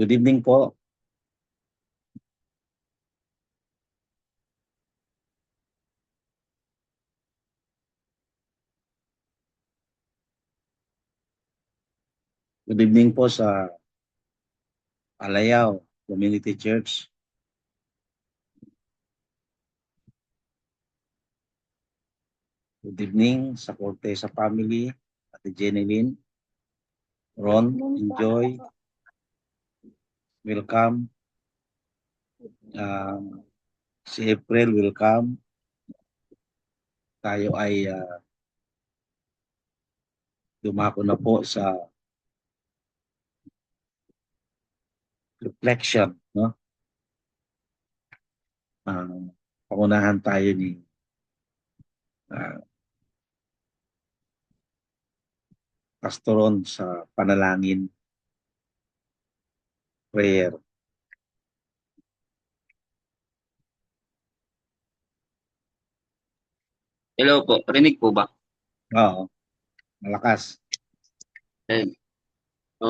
Good evening po. Good evening po sa Alayaw Community Church. Good evening sa Cortesa family, Ate Jeneline, Ron, Enjoy, welcome. Si April, welcome. Tayo ay dumako na po sa reflection, no? Pangunahan tayo ni Pastoron sa panalangin, prayer. Hello po, rinig po ba? Oo, malakas. Ayun. So,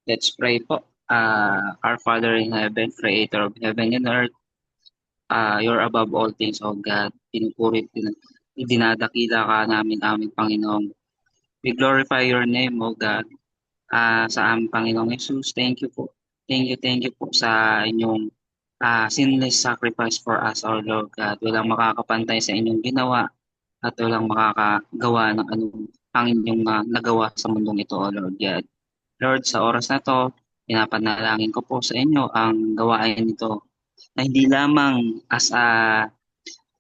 let's pray po. Our Father in heaven, Creator of heaven and earth, you're above all things, O God. Pinupuri, dinadakila ka namin, aming Panginoon. We glorify your name, O God, sa aming Panginoong Jesus. Thank you po. Thank you po sa inyong sinless sacrifice for us, our Lord God. Walang makakapantay sa inyong ginawa at walang makakagawa ng anong ang inyong nagawa sa mundong ito, O Lord God. Lord, sa oras na to, pinapanalangin ko po sa inyo ang gawain nito na hindi lamang as a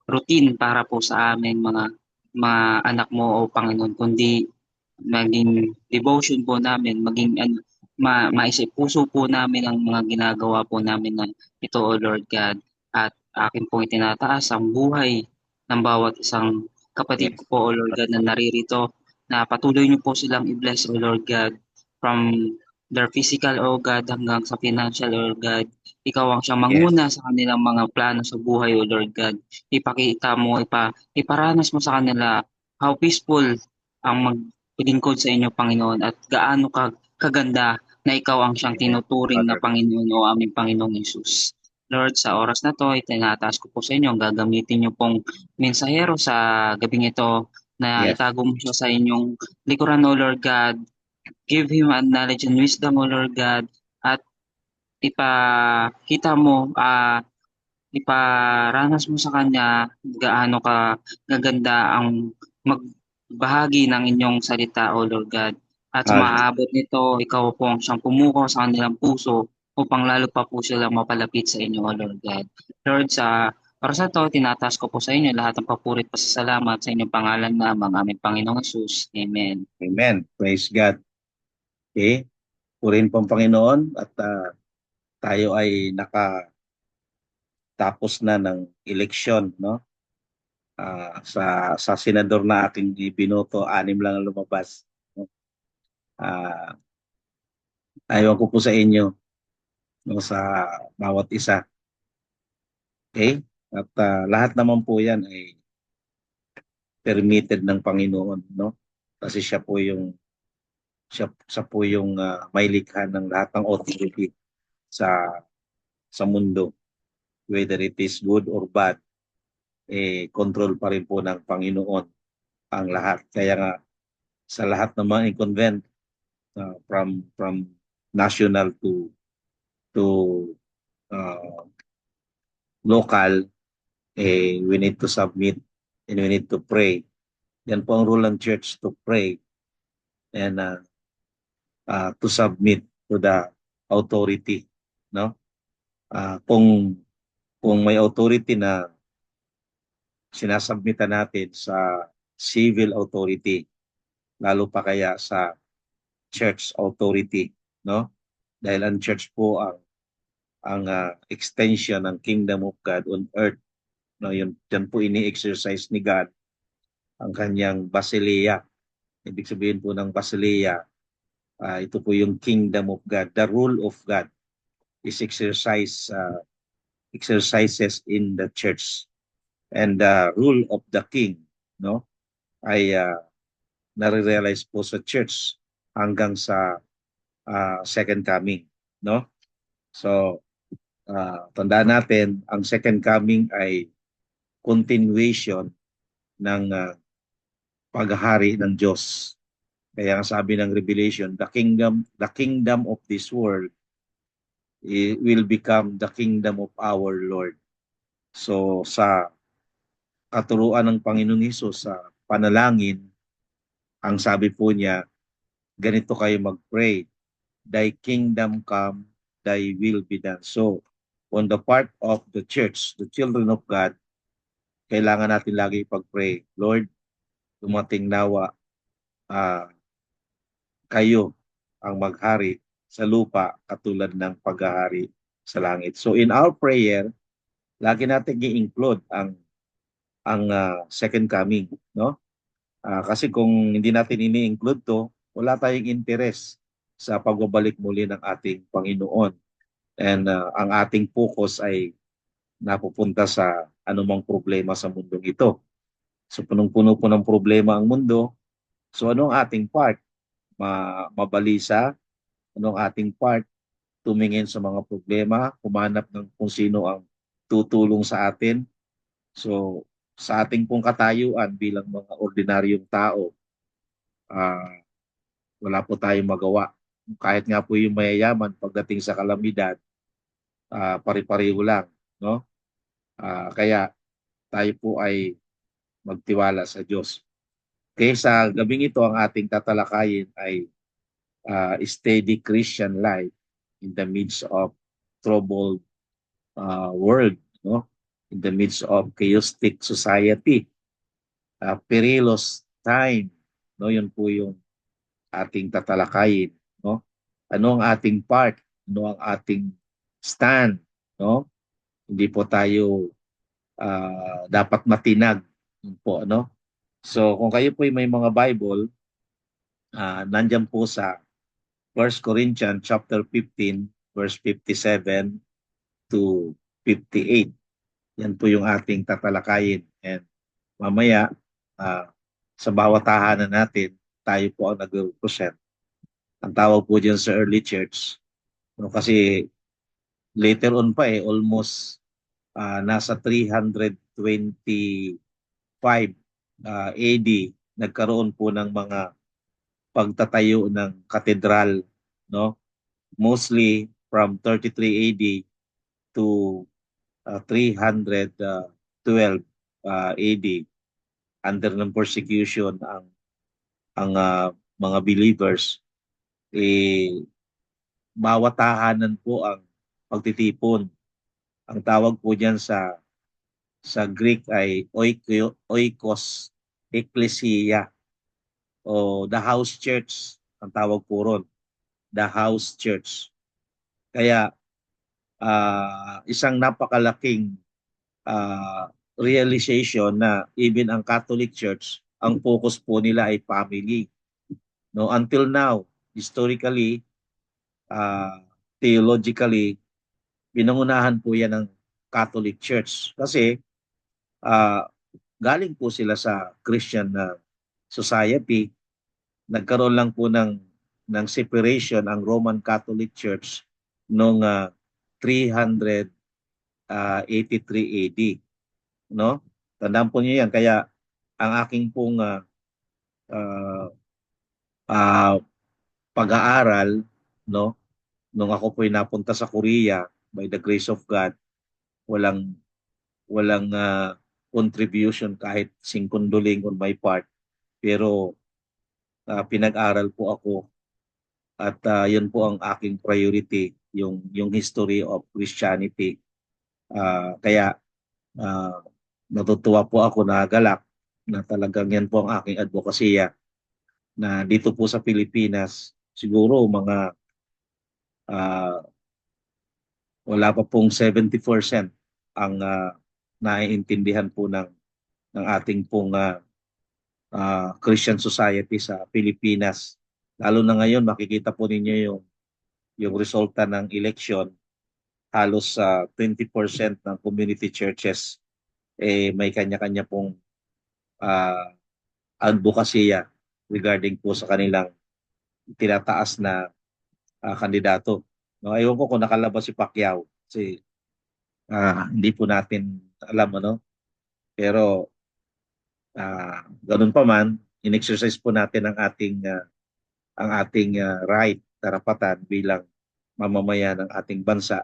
routine para po sa amin mga anak mo o Panginoon, kundi maging devotion po namin, maging maisip puso po namin ang mga ginagawa po namin na ito, O Lord God. At akin pong itinataas ang buhay ng bawat isang kapatid ko Yes. po, O Lord God, na naririto, na patuloy niyo po silang i-bless, O Lord God, from their physical, O God, hanggang sa financial, O God. Ikaw ang siyang Yes. manguna sa kanilang mga plano sa buhay, O Lord God. Ipakita mo, iparanas mo sa kanila how peaceful ang maglingkod sa inyo, Panginoon, at gaano kaganda na ikaw ang siyang tinuturing na Father. Panginoon o aming Panginoong Yesus. Lord, sa oras na to, itinataas ko po sa inyo, gagamitin niyo pong mensahero sa gabing ito na Yes. itago mo siya sa inyong likuran, O Lord God. Give him knowledge and wisdom, O Lord God, at ipakita mo, iparanas mo sa kanya gaano ka gaganda ang magbahagi ng inyong salita, O Lord God. At sa Father. maaabot nito, ikaw po ang siyang pumukaw sa kanilang puso upang lalo pa po silang mapalapit sa inyo, O Lord God. Lord, para sa to, tinataas ko po sa inyo lahat ng papurit pasasalamat sa inyong pangalan lamang, aming Panginoong Jesus. Amen. Amen. Praise God. Okay. Purin po ang Panginoon at tayo ay nakatapos na ng eleksyon, no? Sa senador na ating binoto, 6 lang ang lumabas. No? Ayaw ko po sa inyo, no, sa bawat isa. Okay? At lahat naman po yan ay permitted ng Panginoon, no? Kasi siya po yung may likha ng lahat ng authority sa mundo, whether it is good or bad, control pa rin po ng Panginoon ang lahat. Kaya nga sa lahat ng mga inconvent, from national to local, we need to submit and we need to pray. Yan po ang rule ng church, to pray and to submit to the authority, no? Kung may authority na sinasubmitan natin sa civil authority, lalo pa kaya sa church authority, no? Dahil ang church po ang extension ng kingdom of God on earth, no? Yun diyan po ini-exercise ni God ang kanyang basileia. Ibig sabihin po ng basileia, ito po yung kingdom of God. The rule of God is exercises in the church, and the rule of the king, no, ay nare-realize po sa church hanggang sa second coming. no? So, tandaan natin, ang second coming ay continuation ng paghahari ng Diyos. Kaya ang sabi ng Revelation, the kingdom of this world will become the kingdom of our Lord. So sa katuruan ng Panginoon Hesus sa panalangin, ang sabi po niya, ganito kayo mag-pray, thy kingdom come, thy will be done. So on the part of the church, the children of God, kailangan natin lagi ipag-pray, Lord, dumating nawa ah, kayo ang maghari sa lupa katulad ng paghahari sa langit. So in our prayer, lagi natin i-include ang second coming, no? Kasi kung hindi natin ini-include to, wala tayong interes sa pagbabalik muli ng ating Panginoon. And ang ating focus ay napupunta sa anumang problema sa mundong ito. So punong-puno po ng problema ang mundo. So ano ang ating part? Mabalisa. Ano ang ating part? Tumingin sa mga problema, humanap ng kung sino ang tutulong sa atin. So sa ating pong katayuan bilang mga ordinaryong tao, ah, wala po tayong magawa. Kahit nga po yung mayayaman pagdating sa kalamidad, pari-pareho lang, no? Kaya tayo po ay magtiwala sa Diyos. Kaya sa gabing ito, ang ating tatalakayin ay steady Christian life in the midst of troubled world, no? In the midst of chaotic society, perilous time, no? Yun po yung ating tatalakayin, no? Ano ang ating part? Ano ang ating stand, no? Hindi po tayo dapat matinag, yun po, no? So kung kayo po may mga Bible, nandiyan po sa 1 Corinthians chapter 15 verse 57 to 58. Yan po yung ating tatalakayin. And mamaya, sa bawat tahanan natin, tayo po ang nag-represent. Ang tawag po dyan sa early church, no, kasi later on pa almost nasa 325 AD, nagkaroon po ng mga pagtatayo ng katedral, no? Mostly from 33 AD to 312 AD, under ng persecution ang mga believers, bawat tahanan po ang pagtitipon. Ang tawag po diyan sa Greek ay oikos ecclesia, o the house church ang tawag po ron, the house church. Kaya isang napakalaking realization na even ang Catholic Church, ang focus po nila ay family. No, until now, historically, theologically, pinangunahan po yan ng Catholic Church kasi galing po sila sa Christian society. Nagkaroon lang po ng separation ang Roman Catholic Church noong 383 AD, no? Tandaan po niyo yan. Kaya ang aking pong pag-aaral, no, nung ako po'y napunta sa Korea, by the grace of God, walang contribution kahit singkunduling on my part, pero pinag-aral po ako at yun po ang aking priority, yung history of Christianity. Kaya natutuwa po ako, nagalak na talagang yan po ang aking advokasya, na dito po sa Pilipinas siguro mga wala pa pong 70% ang naiintindihan po ng ating pong Christian society sa Pilipinas. Lalo na ngayon, makikita po ninyo yung resulta ng election. Halos 20% ng community churches may kanya-kanya pong advokasya regarding po sa kanilang tinataas na kandidato. No, ayun ko kung nakalabas si Pacquiao. Kasi hindi po natin alam ano. Pero ganun pa man, in-exercise po natin ang ating right, karapatan bilang mamamayan ng ating bansa.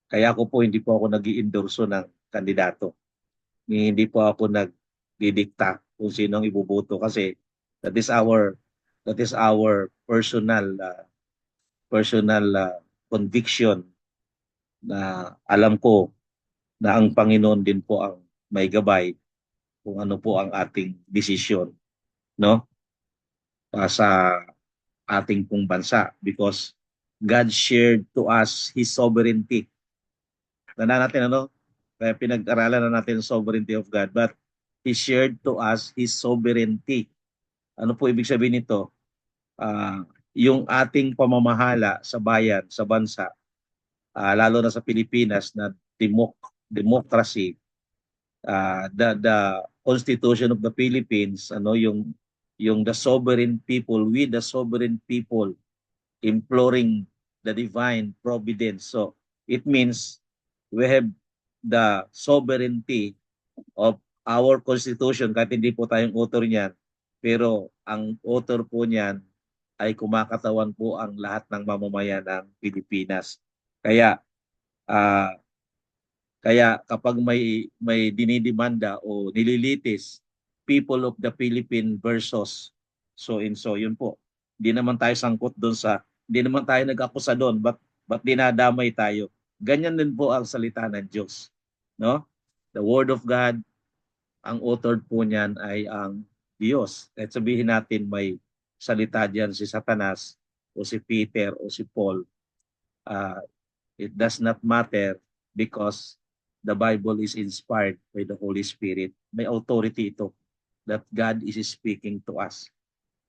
Kaya ako po hindi po ako nag-i-endorso ng kandidato. Hindi po ako nagdidikta kung sino ang iboboto kasi that is our that is our personal conviction na alam ko na ang Panginoon din po ang may gabay kung ano po ang ating desisyon, no? Sa ating pong bansa because God shared to us His sovereignty. Tandaan natin ano? Kaya pinag-aralan na natin ang sovereignty of God but He shared to us His sovereignty. Ano po ibig sabihin nito? Yung ating pamamahala sa bayan, sa bansa, lalo na sa Pilipinas na democracy, the Constitution of the Philippines, ano yung the sovereign people, we the sovereign people imploring the divine providence. So it means we have the sovereignty of our Constitution kahit hindi po tayong author niyan. Pero ang author po niyan ay kumakatawan po ang lahat ng mamamayan ng Pilipinas. Kaya uh, kaya kapag may dinidemanda o nililitis, people of the Philippine versus so and so, yun po. Hindi naman tayo sangkot doon hindi naman tayo nag-akusa doon, but dinadamay tayo. Ganyan din po ang salita ng Diyos. No? The Word of God, ang author po niyan ay ang Diyos. At sabihin natin may salita diyan si Satanas o si Peter o si Paul. Uh, it does not matter because the Bible is inspired by the Holy Spirit. May authority ito that God is speaking to us.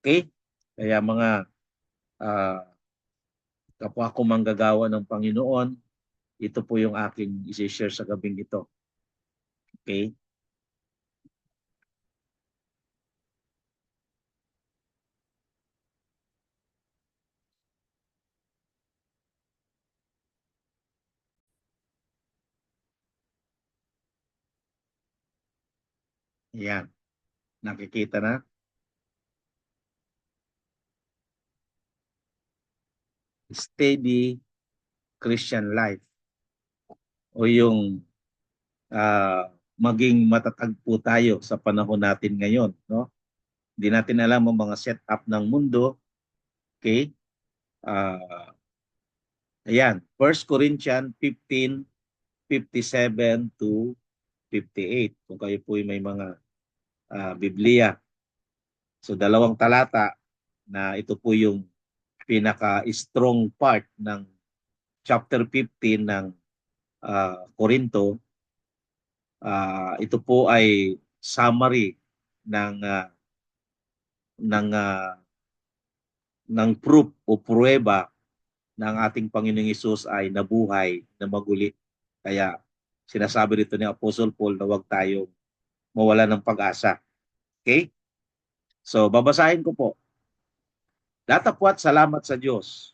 Okay? Kaya mga uh, kapwa ko manggagawa ng Panginoon, ito po yung aking isi-share sa gabing ito. Okay? Yan. Nakikita na? Steady Christian life o yung maging matatag po tayo sa panahon natin ngayon, no? Hindi natin alam ang mga setup ng mundo, okay? Ayan, 1 Corinthians 15:57 to 58. Kung kayo po may mga Biblia. So dalawang talata na ito po yung pinaka-strong part ng chapter 15 ng Korinto. Ito po ay summary ng uh, ng uh, ng proof o pruweba ng ating Panginoong Hesus ay nabuhay na maguli. Kaya sinasabi rito ni Apostle Paul na huwag tayong mawala ng pag-asa. Okay? So, babasahin ko po. Datapwat salamat sa Diyos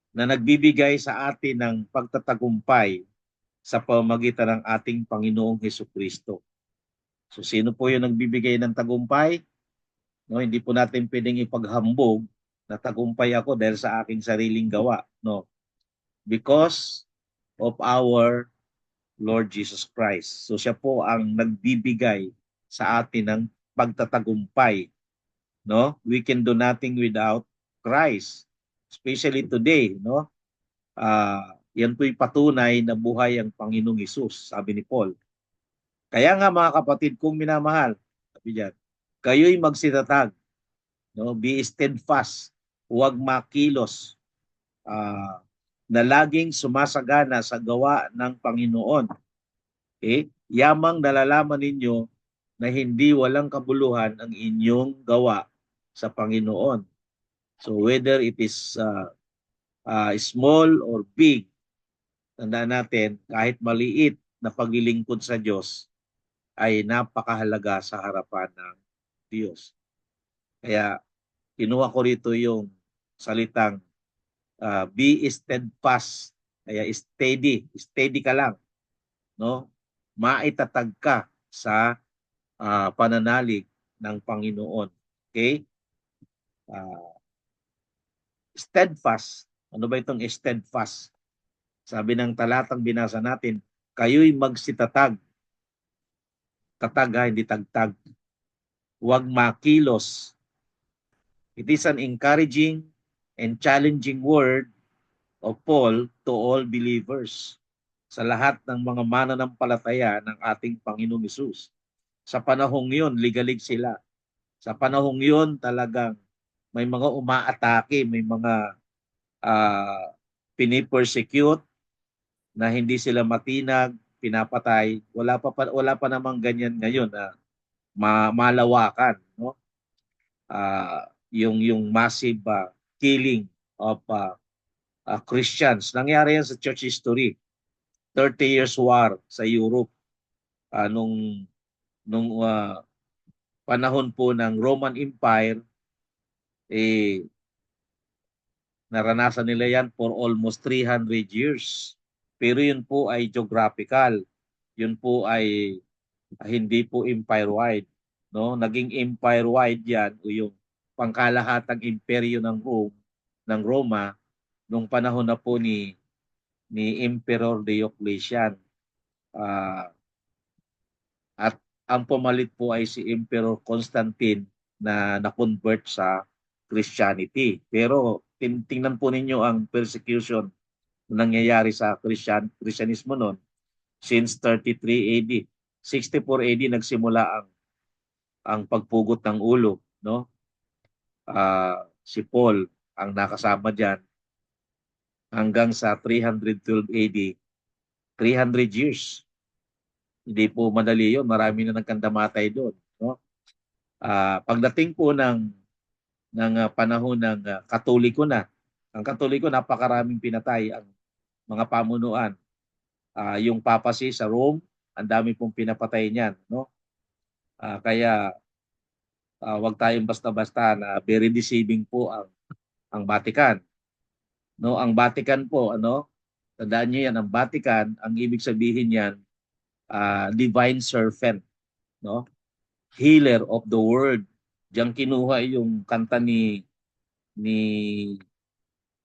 na nagbibigay sa atin ng pagtatagumpay sa pamamagitan ng ating Panginoong Hesus Kristo. So, sino po yung nagbibigay ng tagumpay? No, hindi po natin pwedeng ipaghambog na tagumpay ako dahil sa aking sariling gawa. No, because of our Lord Jesus Christ. So siya po ang nagbibigay sa atin ng pagtatagumpay. No? We can do nothing without Christ. Especially today, no? Yan po'y patunay na buhay ang Panginoong Hesus, sabi ni Paul. Kaya nga mga kapatid kong minamahal, sabi diyan, kayo'y magsitatag, no? Be steadfast, huwag makilos, na laging sumasagana sa gawa ng Panginoon. Okay? Yamang nalalaman ninyo na hindi walang kabuluhan ang inyong gawa sa Panginoon. So whether it is small or big, tandaan natin, kahit maliit na paglilingkod sa Diyos ay napakahalaga sa harapan ng Diyos. Kaya kinuha ko rito yung salitang be steadfast. Kaya steady ka lang, no? Maitatag ka sa pananalig ng Panginoon. Okay? Uh, Steadfast. Ano ba itong steadfast? Sabi ng talatang binasa natin, kayo'y magsitatag. Tatag ha, hindi tagtag. Huwag makilos. It is an encouraging and challenging word of Paul to all believers, sa lahat ng mga mananampalataya ng ating Panginoong Hesus. Sa panahong yun, ligalig sila. Sa panahong yun, talagang may mga umaatake, may mga uh, pinipersecute na hindi sila matinag, pinapatay. Wala pa namang ganyan ngayon na malawakan, no? Yung massive killing of Christians. Nangyari yan sa church history. 30 years war sa Europe nung panahon po ng Roman Empire, naranasan nila yan for almost 300 years. Pero yun po ay geographical. Yun po ay hindi po empire-wide. No? Naging empire-wide yan o yung pangkalahatang imperyo ng Roma nung panahon na po ni Emperor Diocletian. At ang pumalit po ay si Emperor Constantine na na-convert sa Christianity. Pero tingnan po ninyo ang persecution na nangyayari sa Christianismo noon since 33 AD. 64 AD nagsimula ang pagpugot ng ulo, no? Si Paul ang nakasama diyan hanggang sa 312 AD, 300 years. Hindi po madali 'yon, marami na nagkandamatay doon, no? Pagdating po ng panahon ng Katoliko na. Ang Katoliko napakaraming pinatay ang mga pamunuan. Yung papacy sa Rome, ang dami pong pinapatay niyan, no? Kaya wag tayong basta-basta na very deceiving po ang Vatican. No, ang Vatican po, tandaan niyo yan, ang Vatican, ang ibig sabihin niyan, divine servant, no? Healer of the world. Diyan kinuha yung kanta ni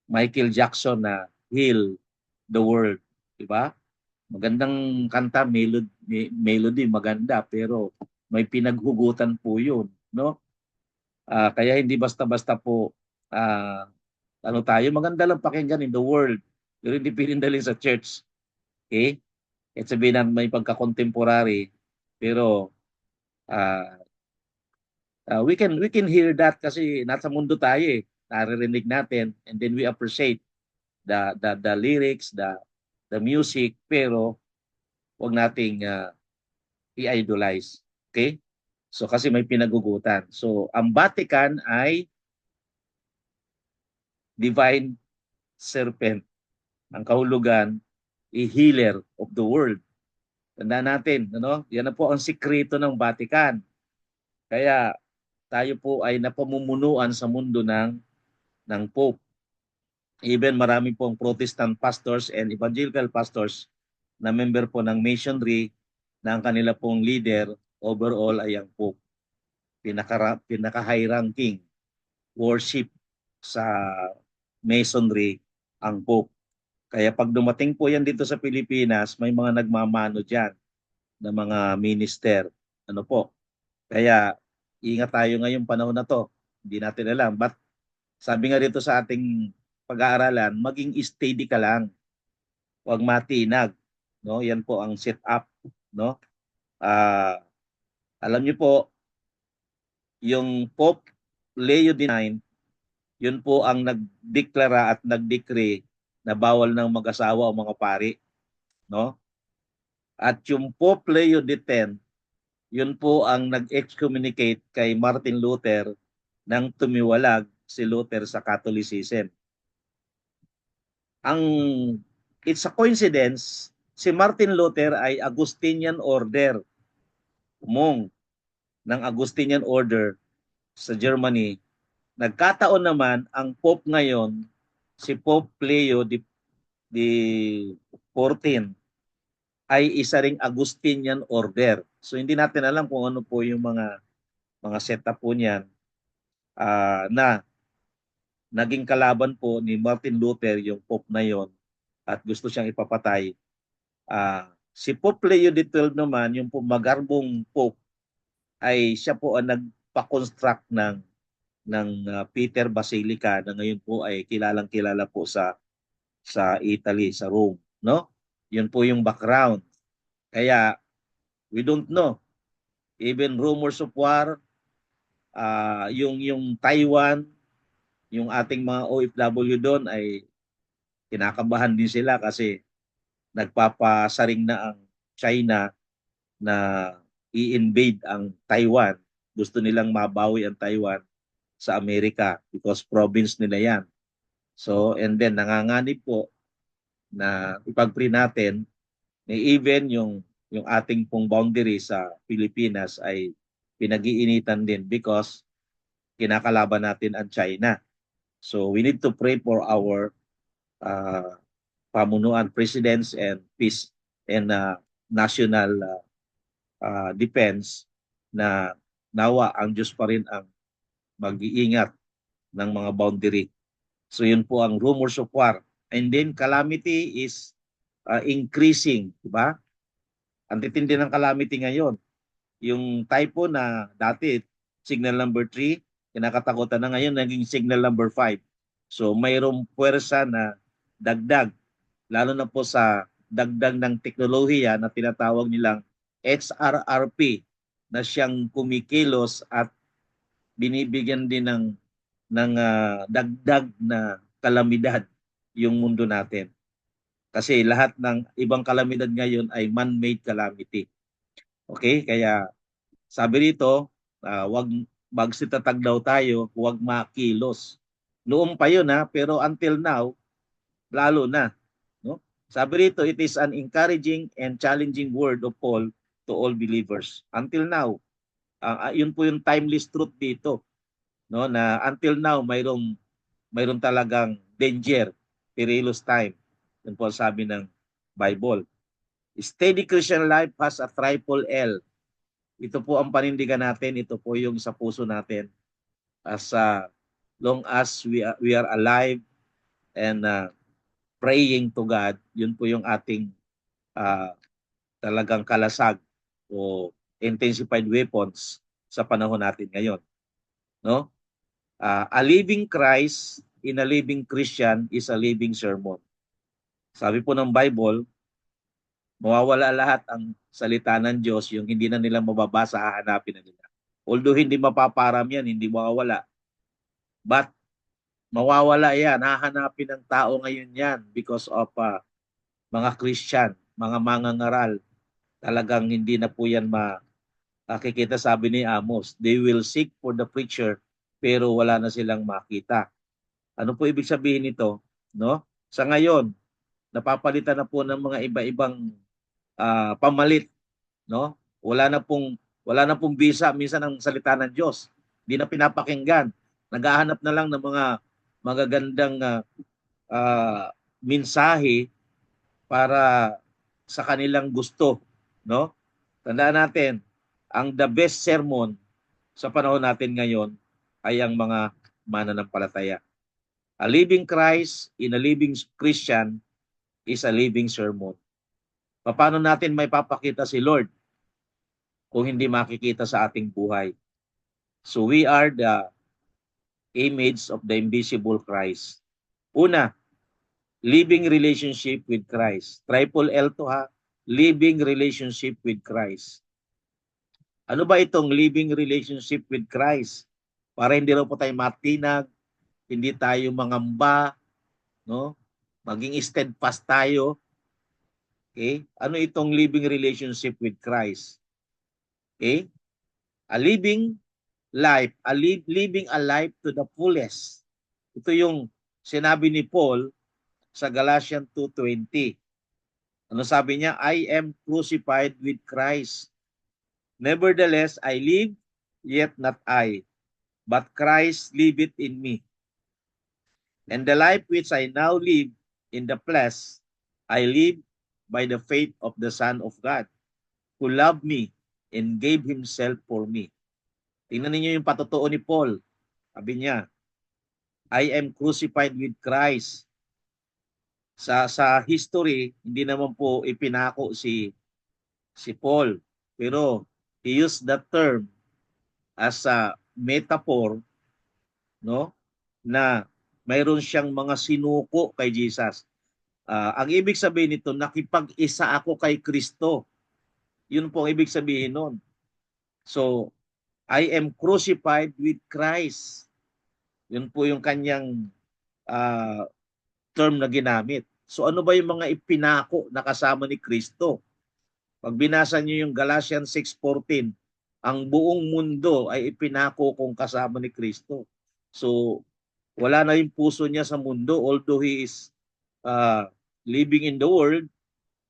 Michael Jackson na Heal the World, di ba? Magandang kanta, melody maganda, pero may pinaghugutan po 'yun, no? Kaya hindi basta-basta po tayo, maganda lang pakinggan in the world, pero hindi pinindalin sa church. Okay? At sabihin na may pagka-contemporary, pero uh, we can hear that kasi nasa mundo tayo eh. Naririnig natin and then we appreciate the lyrics, the music, pero wag nating i-idolize. Okay? So kasi may pinagugutan. So ang Vatican ay divine serpent. Ang kahulugan i-healer of the world. Tandaan natin, ano? Yan na po ang sikreto ng Vatican. Kaya tayo po ay napamumunuan sa mundo ng Pope. Even marami pong Protestant pastors and evangelical pastors na member po ng Masonry na ang kanila pong leader overall ay ang Pope. Pinaka-high ranking worship sa Masonry ang Pope. Kaya pag dumating po yan dito sa Pilipinas, may mga nagmamano dyan na mga minister. Ano po? Kaya ingat tayo ngayong panahon na to. Hindi natin alam. But sabi nga dito sa ating pag-aaralan, maging steady ka lang. Huwag matinag. No? Yan po ang set-up. No? Alam niyo po, yung Pope Leo XIX, yun po ang nagdeklara at nagdecree na bawal ng mag-asawa o mga pari, no? At yung Pope Leo X, yun po ang nag-excommunicate kay Martin Luther nang tumiwalag si Luther sa Catholicism. It's a coincidence, si Martin Luther ay Augustinian order, monk ng Augustinian order sa Germany. Nagkataon naman ang Pope ngayon si Pope Leo the 14 ay isa ring Augustinian order. So hindi natin alam kung ano po yung mga setup po niyan na naging kalaban po ni Martin Luther yung Pope na yon at gusto siyang ipapatay. Si Pope Leo XII naman, yung po magarbong Pope, ay siya po ang nagpa-construct ng Peter Basilica na ngayon po ay kilalang-kilala po sa Italy, sa Rome, no? Yun po yung background. Kaya we don't know. Even rumors of war, yung Taiwan, yung ating mga OFW doon ay kinakabahan din sila kasi nagpapasaring na ang China na i-invade ang Taiwan. Gusto nilang mabawi ang Taiwan sa Amerika because province nila yan. So, and then nanganganib po na ipag-free natin na even yung ating pong boundary sa Pilipinas ay pinag-iinitan din because kinakalaban natin ang China. So we need to pray for our uh, pamunuan, presidents and peace and national defense na nawa ang Diyos pa rin ang mag-iingat ng mga boundary. So yun po ang rumors of war. And then calamity is increasing, di ba? Ang titindi ng calamity ngayon. Yung typhoon na dati signal number 3, kinakatakutan na ngayon naging signal number 5. So mayroong puwersa na dagdag, lalo na po sa dagdag ng teknolohiya na tinatawag nilang XRRP na siyang kumikilos at binibigyan din ng dagdag na kalamidad yung mundo natin. Kasi lahat ng ibang kalamidad ngayon ay man-made calamity. Okay? Kaya sabi rito, wag magsitatag daw tayo, wag makilos. Noong pa yun pero until now, lalo na. No? Sabi rito, it is an encouraging and challenging word of Paul to all believers. Until now, yun po yung timeless truth dito. No? Na until now, mayroon talagang danger, perilous time. Yun po sabi ng Bible. Steady Christian life has a triple L. Ito po ang panindigan natin, ito po yung sa puso natin. As long as we are alive and praying to God, yun po yung ating talagang kalasag o intensified weapons sa panahon natin ngayon. No? A living Christ in a living Christian is a living sermon. Sabi po ng Bible, mawawala lahat ang salita ng Diyos, yung hindi na nila mababasa, hahanapin na nila. Although hindi mapaparam yan, hindi mawawala. But mawawala yan, hahanapin ng tao ngayon yan because of mga Christian, mga mangangaral. Talagang hindi na po yan makikita, sabi ni Amos. They will seek for the preacher pero wala na silang makita. Ano po ibig sabihin nito? No? Sa ngayon, napapalitan na po ng mga iba-ibang pamalit, no? Wala na pong bisa minsan ang salita ng Diyos. Hindi na pinapakinggan. Naghahanap na lang ng mga magagandang mensahe para sa kanilang gusto, no? Tandaan natin, ang the best sermon sa panahon natin ngayon ay ang mga mananampalataya. A living Christ in a living Christian is a living sermon. Paano natin may papakita si Lord kung hindi makikita sa ating buhay? So we are the image of the invisible Christ. Una, living relationship with Christ. Triple L to living relationship with Christ. Ano ba itong living relationship with Christ? Para hindi raw po tayo matinag, hindi tayo mangamba, no? Maging steadfast tayo. Okay? Ano itong living relationship with Christ? Okay? A living life, living a life to the fullest. Ito yung sinabi ni Paul sa Galatians 2:20. Ano sabi niya? I am crucified with Christ. Nevertheless, I live, yet not I, but Christ liveth in me. And the life which I now live in the flesh, I live by the faith of the Son of God, who loved me and gave Himself for me. Tingnan niyo yung patotoo ni Paul. Sabi niya, I am crucified with Christ. Sa history, hindi naman po ipinako si Paul. Pero he used that term as a metaphor, no, na mayroon siyang mga sinuko kay Jesus. Ang ibig sabihin nito, nakipag-isa ako kay Kristo. Yun po ang ibig sabihin nun. So, I am crucified with Christ. Yun po yung kanyang uh, term na ginamit. So ano ba yung mga ipinako na kasama ni Kristo? Pag binasa niyo yung Galatians 6:14, ang buong mundo ay ipinako kung kasama ni Kristo. So wala na yung puso niya sa mundo, although he is living in the world,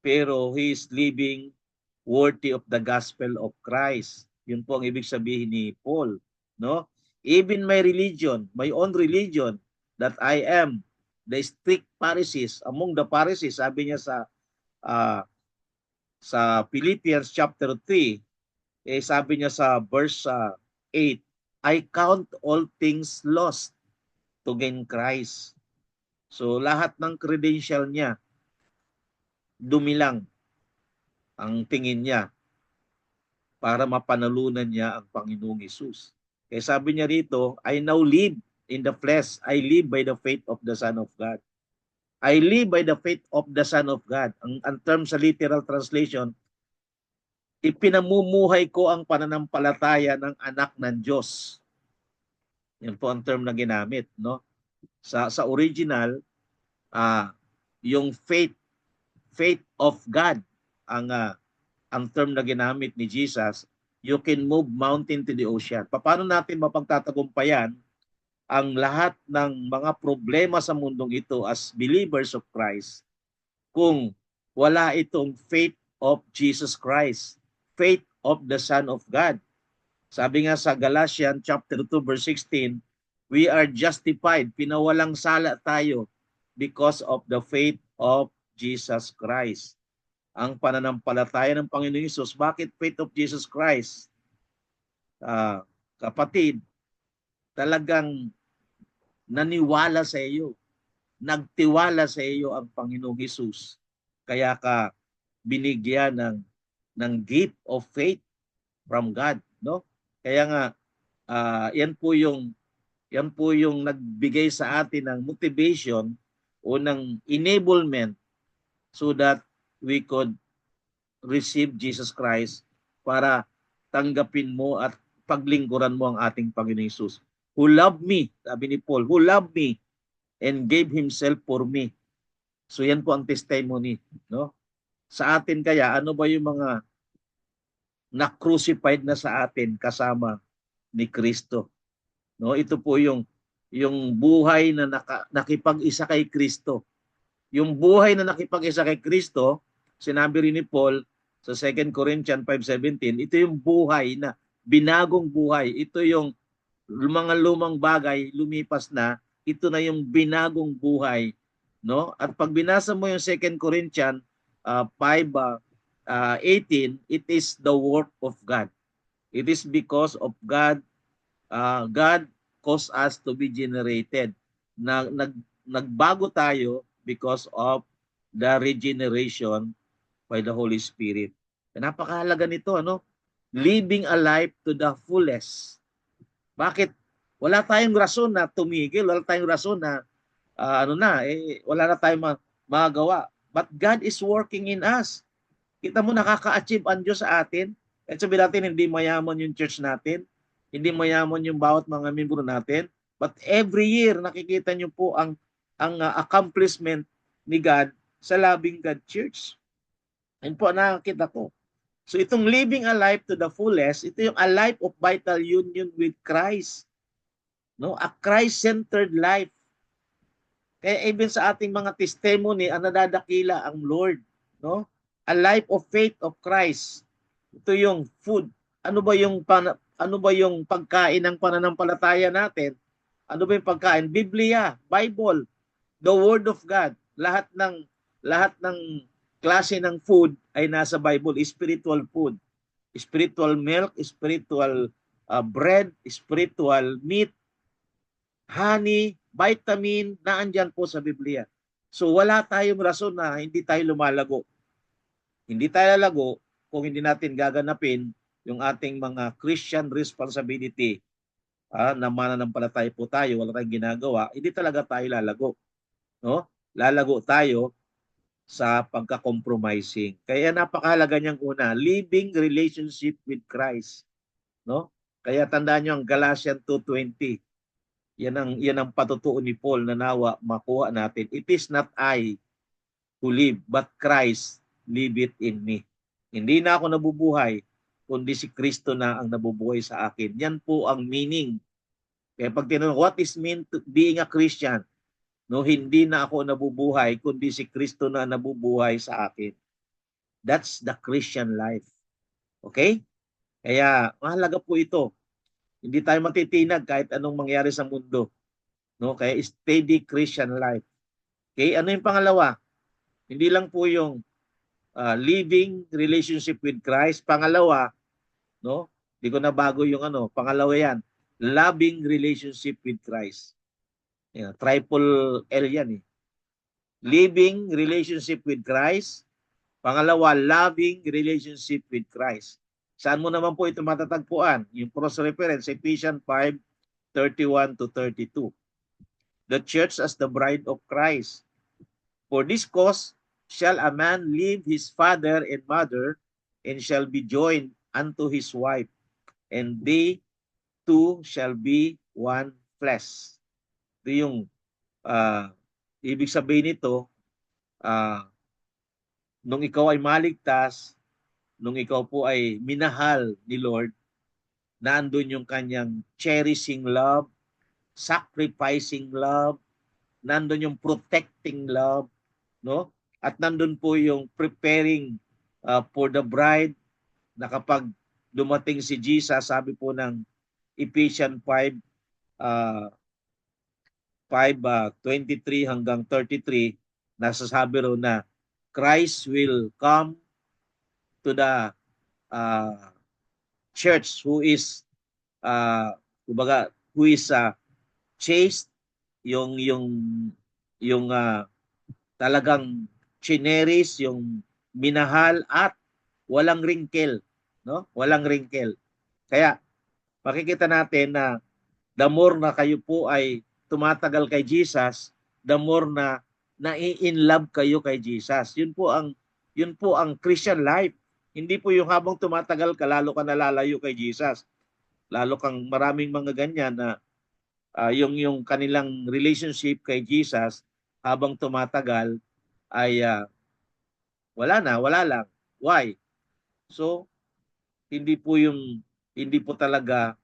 pero he is living worthy of the gospel of Christ. Yun po ang ibig sabihin ni Paul, no? Even my religion, my own religion, that I am the strict Pharisees, among the Pharisees, sabi niya uh, sa Philippians chapter 3, sabi niya sa verse 8, I count all things lost to gain Christ. So lahat ng credential niya, dumilang ang tingin niya para mapanalunan niya ang Panginoong Hesus. Kaya sabi niya rito, I now live in the flesh. I live by the faith of the Son of God. I live by the faith of the Son of God. Ang term sa literal translation, ipinamumuhay ko ang pananampalataya ng anak ng Diyos. Yan po ang term na ginamit, no? Sa original, yung faith of God ang term na ginamit ni Jesus. You can move mountain to the ocean. Paano natin mapagtatagumpayan ang lahat ng mga problema sa mundong ito as believers of Christ kung wala itong faith of Jesus Christ, faith of the Son of God? Sabi nga sa Galatians chapter 2 verse 16, we are justified, pinawalang sala tayo because of the faith of Jesus Christ. Ang pananampalataya ng Panginoong Hesus. Bakit faith of Jesus Christ? Kapatid, talagang naniwala sa iyo, nagtiwala sa iyo ang Panginoong Hesus. Kaya ka binigyan ng gift of faith from God, no? Kaya nga yan po yung nagbigay sa atin ng motivation o ng enablement so that we could receive Jesus Christ para tanggapin mo at paglingkuran mo ang ating Panginoong Hesus. Who loved me, sabi ni Paul, who loved me and gave Himself for me. So yan po ang testimony, no? Sa atin kaya, ano ba yung mga na-crucified na sa atin kasama ni Kristo? No, ito po yung buhay na nakipag-isa kay Kristo. Yung buhay na nakipag-isa kay Kristo, sinabi rin ni Paul sa 2 Corinthians 5:17, ito yung buhay na binagong buhay. Ito yung mga lumang bagay lumipas na, ito na yung binagong buhay, no? At pag binasa mo yung 2 Corinthians 5:18, it is the work of God. It is because of God. God caused us to be generated. Nagbago tayo because of the regeneration by the Holy Spirit. Napakahalaga nito, ano? Living a life to the fullest. Bakit? Wala tayong rason na tumigil, wala tayong rason na wala na tayong magawa. But God is working in us. Kita mo, nakaka-achieve ang Diyos sa atin. At sabihin natin, hindi mayaman yung church natin, hindi mayaman yung bawat mga membro natin, but every year nakikita niyo po ang accomplishment ni God sa Loving God Church. Yan po nakakita ko. So itong living a life to the fullest, ito yung a life of vital union with Christ. No? A Christ-centered life. Kaya even sa ating mga testimony, ang nadadakila ang Lord. No? A life of faith of Christ. Ito yung food. Ano ba yung pagkain ng pananampalataya natin? Ano ba yung pagkain? Biblia, Bible, the Word of God. Lahat ng klase ng food ay nasa Bible, spiritual food, spiritual milk, spiritual bread, spiritual meat, honey, vitamin, naandyan po sa Biblia. So wala tayong rason na hindi tayo lumalago. Hindi tayo lalago kung hindi natin gaganapin yung ating mga Christian responsibility, na mananampalataya po tayo, wala tayong ginagawa, hindi talaga tayo lalago. No? Lalago tayo sa pagka-compromising. Kaya napakahalaga niyang una, living relationship with Christ. No? Kaya tandaan niyo ang Galatians 2:20. Yan ang patutuo ni Paul na nawa makuha natin. It is not I who live, but Christ liveth in me. Hindi na ako nabubuhay, kundi si Kristo na ang nabubuhay sa akin. Yan po ang meaning. Kaya pag tinanong, what is mean to being a Christian? No, hindi na ako nabubuhay, kundi si Kristo na nabubuhay sa akin. That's the Christian life. Okay? Kaya mahalaga po ito. Hindi tayo matitinag kahit anong mangyari sa mundo. No? Kaya steady Christian life. Okay? Ano yung pangalawa? Hindi lang po yung living relationship with Christ. Pangalawa, no? Hindi ko na bago yung pangalawa yan. Loving relationship with Christ. Yeah, triple L yan eh. Living relationship with Christ. Pangalawa, loving relationship with Christ. Saan mo naman po ito matatagpuan? Yung cross-reference, Ephesians 5:31 to 32. The church as the bride of Christ. For this cause shall a man leave his father and mother, and shall be joined unto his wife, and they two shall be one flesh. Ito yung ibig sabihin nito, nung ikaw ay maligtas, nung ikaw po ay minahal ni Lord, naandun yung kanyang cherishing love, sacrificing love, nandun yung protecting love, no? At nandun po yung preparing for the bride, na kapag dumating si Jesus, sabi po ng Ephesians 5:23 hanggang 33, nasasabi ro na Christ will come to the uh, church who is chaste, yung talagang chineris, yung minahal at walang wrinkle, no? Walang wrinkle. Kaya makikita natin na the more na kayo po ay tumatagal kay Jesus, the more na nai-in love kayo kay Jesus. Yun po ang Christian life. Hindi po yung habang tumatagal ka, lalo ka nalalayo kay Jesus. Lalo kang maraming mga ganyan na yung kanilang relationship kay Jesus habang tumatagal ay wala lang. Why? So, hindi po talaga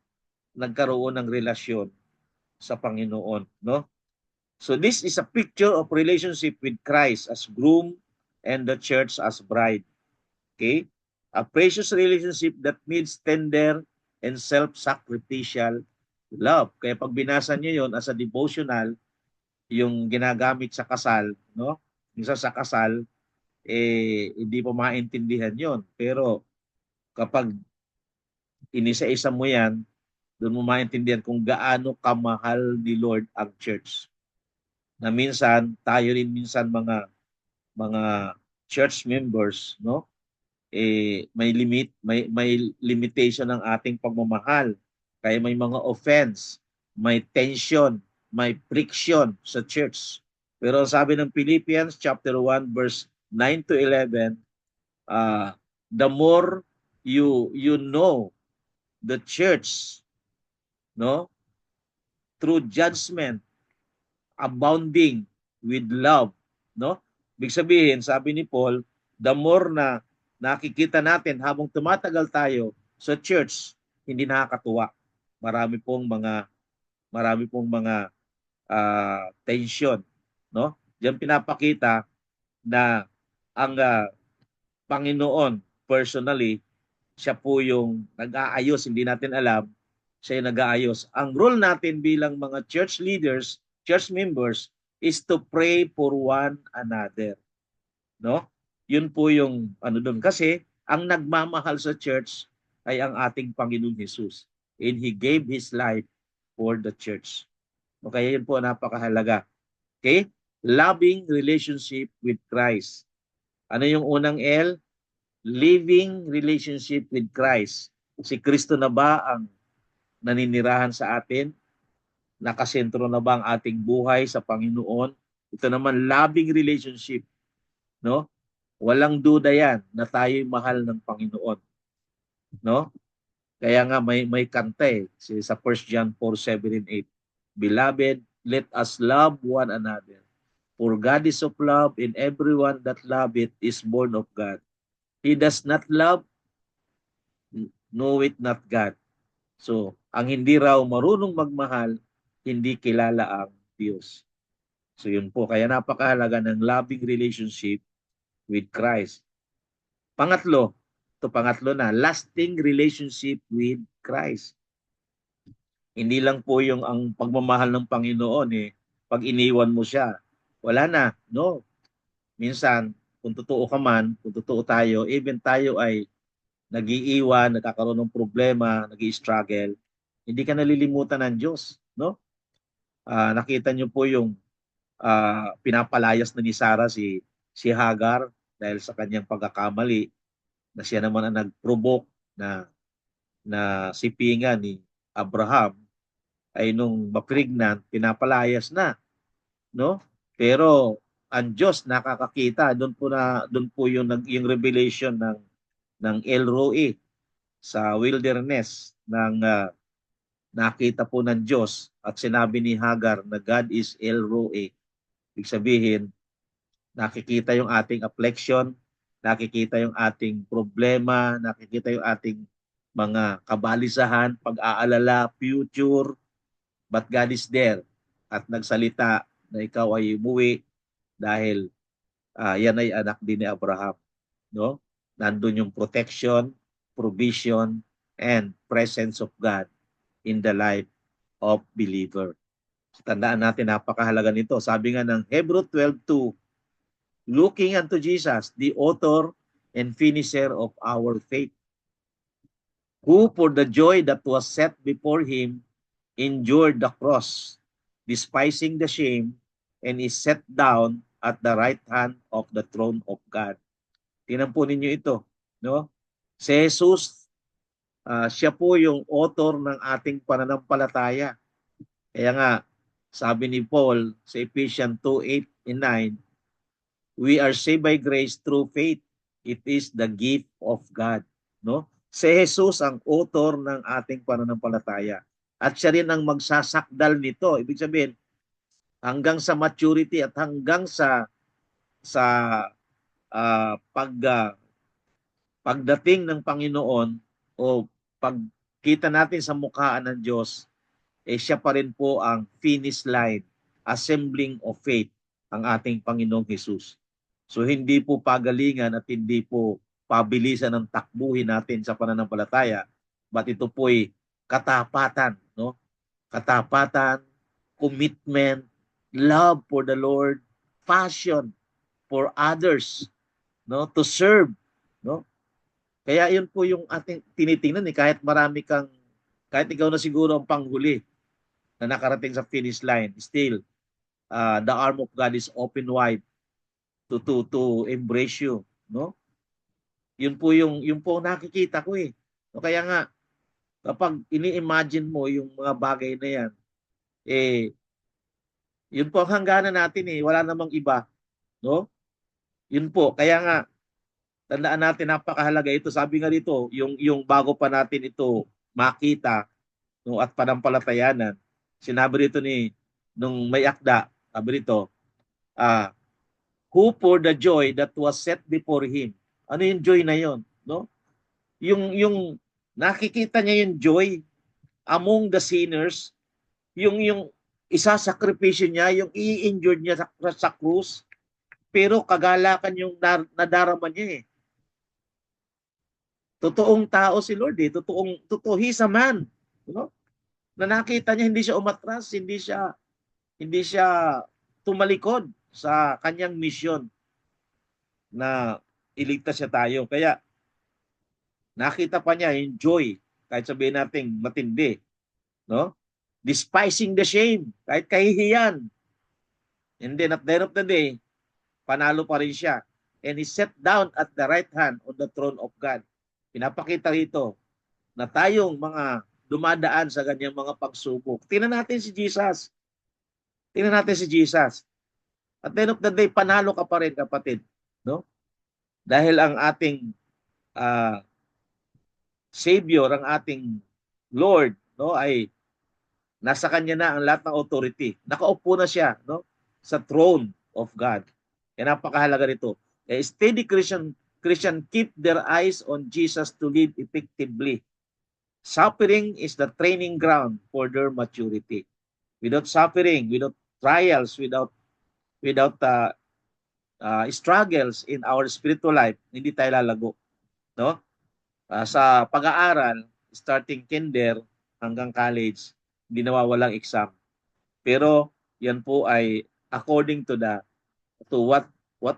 nagkaroon ng relasyon sa Panginoon, no? So this is a picture of relationship with Christ as groom and the church as bride. Okay? A precious relationship that needs tender and self-sacrificial love. Kaya pag binasa niyo yon as a devotional, yung ginagamit sa kasal, no? Minsan sa kasal, hindi pa maintindihan yon. Pero kapag inisa-isa mo yan, doon mo maintindihan kung gaano kamahal ni Lord ang church. Na minsan, tayo rin minsan mga church members, no? May limitation ng ating pagmamahal. Kaya may mga offense, may tension, may friction sa church. Pero sabi ng Philippians chapter 1 verse 9 to 11, the more you know the church, no, through judgment, abounding with love, no? Ibig sabihin, sabi ni Paul, the more na nakikita natin habang tumatagal tayo sa church, hindi nakakatuwa. Marami pong mga tension, no? Diyan pinapakita na ang Panginoon personally, siya po yung nag-aayos, hindi natin alam, siya yung nag-aayos. Ang role natin bilang mga church leaders, church members, is to pray for one another. No? Yun po yung ano doon. Kasi ang nagmamahal sa church ay ang ating Panginoong Jesus. And He gave His life for the church. O kaya yun po napakahalaga. Okay? Loving relationship with Christ. Ano yung unang L? Living relationship with Christ. Si Kristo na ba ang naninirahan sa atin? Nakasentro na ba ang ating buhay sa Panginoon? Ito naman, loving relationship. No? Walang duda yan na tayo'y mahal ng Panginoon. No? Kaya nga may kanta sa 1 John 4:7 and 8. Beloved, let us love one another. For God is of love, and everyone that loveth is born of God. He does not love, knoweth not God. So, ang hindi raw marunong magmahal, hindi kilala ang Diyos. So, yun po. Kaya napakahalaga ng loving relationship with Christ. Pangatlo na, lasting relationship with Christ. Hindi lang po yung ang pagmamahal ng Panginoon pag iniwan mo siya, wala na, no? Minsan, kung totoo ka man, kung totoo tayo, even tayo ay nag-iiwan, nagkakaroon ng problema, nag-i-struggle, hindi ka nalilimutan ng Diyos, no? Nakita niyo po yung pinapalayas na ni Sarah si Hagar dahil sa kanyang pagkakamali na siya naman ang nag-provoke na sipingan ni Abraham ay nung ma-pregnant, pinapalayas na, no? Pero ang Diyos nakakakita, doon po yung revelation ng El Roi sa wilderness ng nakita po ng Diyos at sinabi ni Hagar na God is El Roi. Ibig sabihin, nakikita yung ating affliction, nakikita yung ating problema, nakikita yung ating mga kabalisahan, pag-aalala, future, but God is there at nagsalita na ikaw ay umuwi dahil yan ay anak din ni Abraham. No? Nandun yung protection, provision, and presence of God in the life of believer. So, tandaan natin, napakahalaga nito. Sabi nga ng Hebrew 12:2, looking unto Jesus, the author and finisher of our faith, who for the joy that was set before him endured the cross, despising the shame, and is set down at the right hand of the throne of God. Tingnan po ninyo ito, no? Si Jesus, siya po yung author ng ating pananampalataya. Kaya nga, sabi ni Paul sa Ephesians 2:8 and 9, we are saved by grace through faith. It is the gift of God. No? Si Jesus ang author ng ating pananampalataya. At siya rin ang magsasakdal nito. Ibig sabihin, hanggang sa maturity at hanggang sa pagdating ng Panginoon o pagkita natin sa mukhaan ng Diyos, siya pa rin po ang finish line, assembling of faith, ang ating Panginoong Jesus. So hindi po pagalingan at hindi po pabilisan ng takbuhin natin sa pananampalataya, but ito po'y katapatan, no? Katapatan, commitment, love for the Lord, passion for others, no? To serve, no? Kaya yun po yung ating tinitingnan kahit ikaw na siguro ang panghuli na nakarating sa finish line, still the arm of God is open wide to embrace you, no? Yun po nakikita ko No, kaya nga kapag ini-imagine mo yung mga bagay na yan, yun po ang hangganan natin wala namang iba, no? Yun po. Kaya nga tandaan natin napakahalaga ito. Sabi nga dito, yung bago pa natin ito makita, no, at panampalatayanan, sinabi dito nung may akda, sabi dito, who for the joy that was set before him. Ano yung joy na yon, no? Yung nakikita niya yung joy among the sinners, yung isasakripisyo niya, yung i-endure niya sa krus, pero kagalakan yung nadarama niya Totoong tao si Lord Totoo, he's a man. No? na nakita niya hindi siya umatras, hindi siya tumalikod sa kanyang mission na iligtas siya tayo. Kaya nakita pa niya yung joy, kahit sabihin natin matindi, no? Despising the shame, kahit kahihiyan. And then at the end of the day, panalo pa rin siya. And he sat down at the right hand on the throne of God. Pinapakita rito na tayong mga dumadaan sa ganyang mga pagsubok. Tingnan natin si Jesus. Tingnan natin si Jesus. At the end of the day, panalo ka pa rin, kapatid. No? Dahil ang ating uh, Savior, ang ating Lord, no, ay nasa kanya na ang lahat ng authority. Nakaupo na siya, no, sa throne of God. Kaya napakahalaga nito. A steady Christian keep their eyes on Jesus to live effectively. Suffering is the training ground for their maturity. Without suffering, without trials, without struggles in our spiritual life, hindi tayo lalago, no? Sa pag-aaral, starting kinder hanggang college, hindi nawawalang exam. Pero yan po ay according to what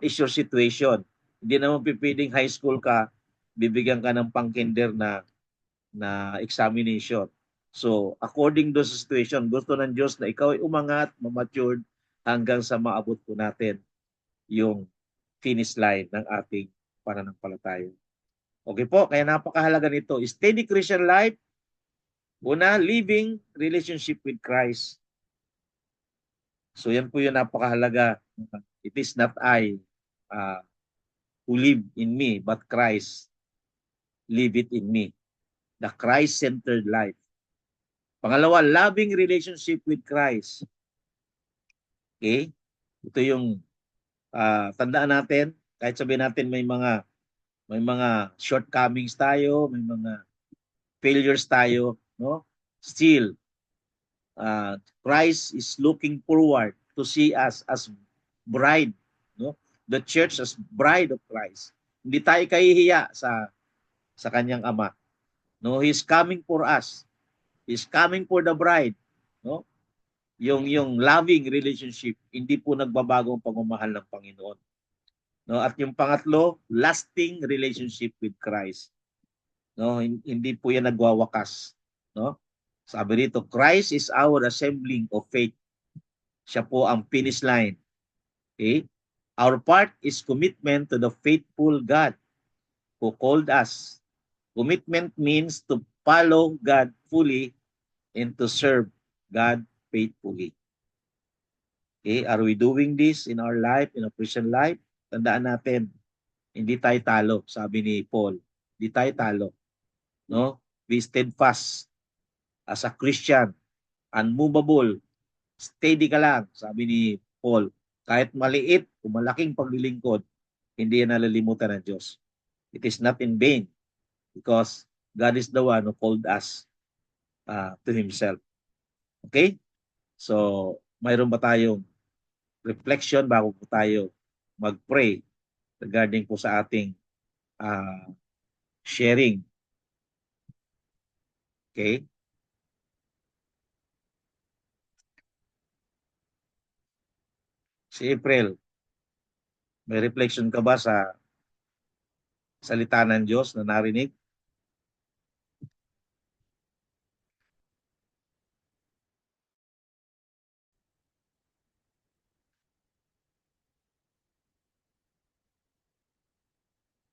is your situation. Hindi naman pipiding high school ka, bibigyan ka ng pang-kinder na examination. So, according do sa situation, gusto ng Diyos na ikaw ay umangat, mamatured, hanggang sa maabot po natin yung finish line ng ating pananampalataya. Okay po, kaya napakahalaga nito. Steady Christian life, una, living relationship with Christ. So yan po yung napakahalaga. It is not I who live in me, but Christ live it in me. The Christ-centered life. Pangalawa, loving relationship with Christ. Okay? Ito yung tandaan natin, kahit sabihin natin may mga shortcomings tayo, may mga failures tayo, no? Still, Christ is looking forward to see us as bride, no? The church as bride of Christ. Hindi tayo kahihiya sa kanyang ama. No, he's coming for us. He's coming for the bride, no? Yung loving relationship, hindi po nagbabago ang pagmamahal ng Panginoon. No, at yung pangatlo, lasting relationship with Christ. No, hindi po 'yan nagwawakas, no? Sabi dito, Christ is our assembling of faith. Siya po ang finish line. Okay? Our part is commitment to the faithful God who called us. Commitment means to follow God fully and to serve God faithfully. Okay? Are we doing this in our life, in our Christian life? Tandaan natin, hindi tayo talo, sabi ni Paul. Hindi tayo talo. No? Be steadfast as a Christian, unmovable, steady ka lang, sabi ni Paul. Kahit maliit o malaking paglilingkod, hindi yan nalilimutan ng Diyos. It is not in vain because God is the one who called us to Himself. Okay? So, mayroon ba tayong reflection bago po tayo mag-pray regarding po sa ating sharing? Okay? Si April, may reflection ka ba sa salita ng Diyos na narinig?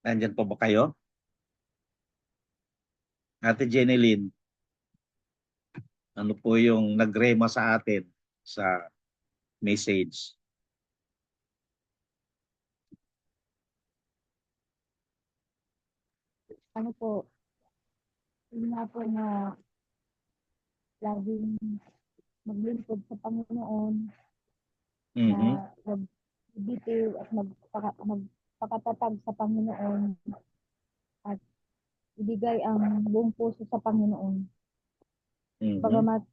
Nandyan pa ba kayo? Ate Jeneline, ano po yung nagrema sa atin sa message? Ano po, yun nga po na laging maglingkod sa Panginoon, na magbitiw at magpakatatag sa Panginoon at ibigay ang buong puso sa Panginoon. Bagamat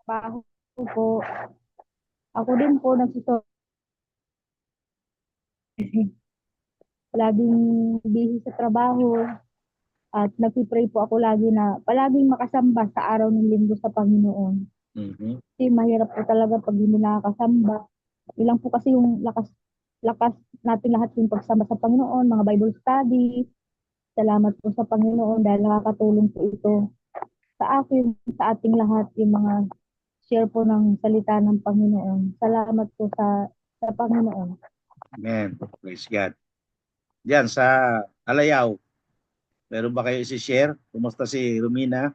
trabaho po, ako din po laging busy sa trabaho At nagpipray po ako lagi na palaging makasamba sa araw ng linggo sa Panginoon. Mhm. Kasi mahirap po talaga pag hindi nakakasamba. Ilang po kasi yung lakas natin lahat yung pagsama sa Panginoon, mga Bible study. Salamat po sa Panginoon dahil nakakatulong po ito sa akin, sa ating lahat, yung mga share po ng salita ng Panginoon. Salamat po sa Panginoon. Amen. Praise God. Diyan sa Alayaw, meron ba kayo isi-share? Kumusta si Romina?